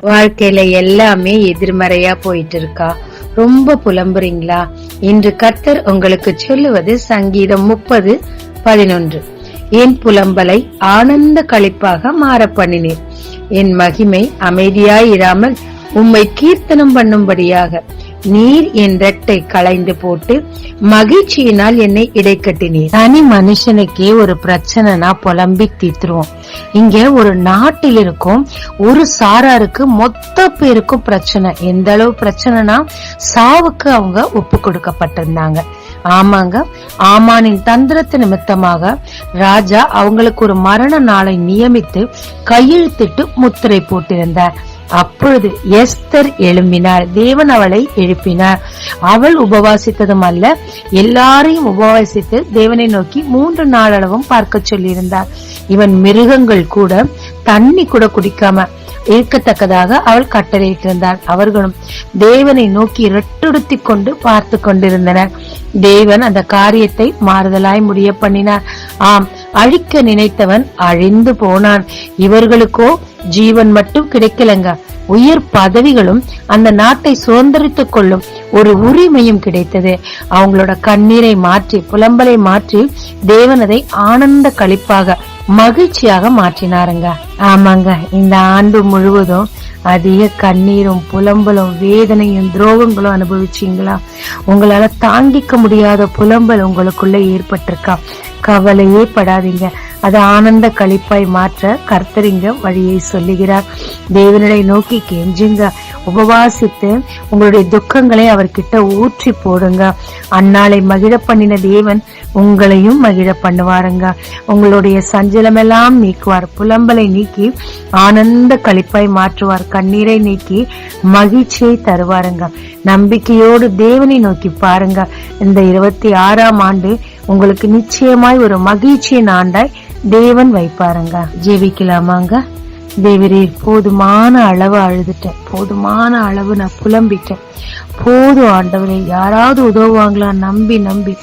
வாழ்க்கையில எல்லாமே எதிர்மறையா போயிட்டு இருக்கா? ரொம்ப புலம்புறீங்களா? இன்று கர்த்தர் உங்களுக்கு சொல்லுவது சங்கீதம் 30:11. என் புலம்பலை ஆனந்த களிப்பாக மாற பண்ணினீர். என் மகிமை அமைதியாயிராமல் உம்மை கீர்த்தனம் பண்ணும்படியாக நீர் என் ரெட்டை களைந்து போட்டு மகிழ்ச்சியினால் என்னை இடைக்கட்டினீர். தனி மனுஷனுக்கே ஒரு பிரச்சனைனா புலம்பி தீத்துருவோம். இங்க ஒரு நாட்டில் இருக்கும் ஒரு சாராருக்கு மொத்த பேருக்கும் பிரச்சனை. எந்த அளவு பிரச்சனைனா சாவுக்கு அவங்க ஒப்பு கொடுக்கப்பட்டிருந்தாங்க. ஆமாங்க, ஆமானின் தந்திரத்து நிமித்தமாக ராஜா அவங்களுக்கு ஒரு மரண நாளை நியமித்து கையெழுத்திட்டு முத்திரை போட்டிருந்தார். அப்பொழுது எஸ்தர் எழும்பினார். தேவன் அவளை எழுப்பினார். அவள் உபவாசித்ததும் அல்ல, எல்லாரையும் உபவாசித்து தேவனை நோக்கி 3 நாளளவும் பார்க்க சொல்லியிருந்தார். இவன் மிருகங்கள் கூட தண்ணி கூட குடிக்காம இருக்கத்தக்கதாக அவள் கட்டளையிட்டிருந்தார். அவர்களும் தேவனை நோக்கி ரெட்டுடுத்தி கொண்டு பார்த்து கொண்டிருந்தனர். தேவன் அந்த காரியத்தை மாறுதலாய் முடிய பண்ணினார். ஆம், அழிக்க நினைத்தவன் அழிந்து போனான். இவர்களுக்கோ ஜீவன் மட்டும் கிடைக்கலங்க, உயர் பதவிகளும் அந்த நாட்டை சுதந்திரித்துக் கொள்ளும் ஒரு உரிமையும் கிடைத்தது. அவங்களோட கண்ணீரை மாற்றி புலம்பலை மாற்றி தேவன் அதை ஆனந்த களிப்பாக மகிழ்ச்சியாக மாற்றினாருங்க. ஆமாங்க, இந்த ஆண்டு முழுவதும் அதிக கண்ணீரும் புலம்பலும் வேதனையும் துரோகங்களும் அனுபவிச்சீங்களா? உங்களால தாங்கிக்க முடியாத புலம்பல் உங்களுக்குள்ள ஏற்பட்டிருக்கா? கவலையே படாதீங்க, அது ஆனந்த களிப்பாய் மாற்ற கர்த்தரிங்க வழியை சொல்லுகிறார். தேவனை நோக்கி கெஞ்சுங்க, உபவாசித்து உங்களுடைய துக்கங்களை அவர்கிட்ட ஊற்றி போடுங்க. அந்நாளை மகிழ பண்ணின தேவன் உங்களையும் மகிழ பண்ணுவாருங்க. உங்களுடைய சஞ்சலமெல்லாம் நீக்குவார், புலம்பலை நீக்கி ஆனந்த களிப்பாய் மாற்றுவார், கண்ணீரை நீக்கி மகிழ்ச்சியை தருவாருங்க. நம்பிக்கையோடு தேவனை நோக்கி பாருங்க. இந்த 26ஆம் ஆண்டு உங்களுக்கு நிச்சயமாய் ஒரு மகிழ்ச்சியின் ஆண்டாய் தேவன் வைப்பாருங்க. ஜெபிக்கலாமாங்க? தேவரீர், போதுமான அளவு அழுதுட்டேன், போதுமான அளவு நான் புலம்பிட்டேன், போதும் ஆண்டவரே, யாராவது உதவுவாங்களா நம்பி நம்பி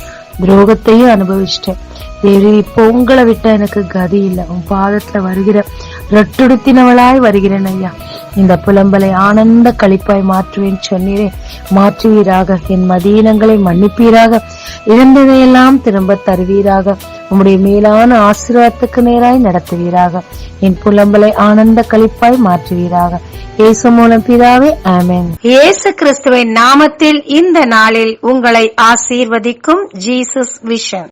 துரோகத்தையும் அனுபவிச்சிட்டேன். தேவரே, இப்போ உங்களை விட்ட எனக்கு கதி இல்லை. உன் பாதத்துல வருகிற ரெட்டுடுத்தினவளாய் வருகிறேன் ஐயா. இந்த புலம்பலை ஆனந்த களிப்பாய் மாற்றுவேன் சொன்னீரே, மாற்றுவீராக. என் மதீனங்களை மன்னிப்பீராக, இழந்ததையெல்லாம் திரும்ப தருவீராக. உம்முடைய மேலான ஆசீர்வாதத்துக்கு நேராய் நடத்துவீராக. என் புலம்பலை ஆனந்த களிப்பாய் மாற்றுவீராக. இயேசு மூலம் பிதாவே, ஆமென். இயேசு கிறிஸ்துவின் நாமத்தில் இந்த நாளில் உங்களை ஆசீர்வதிக்கும் ஜீசஸ் விஷன்.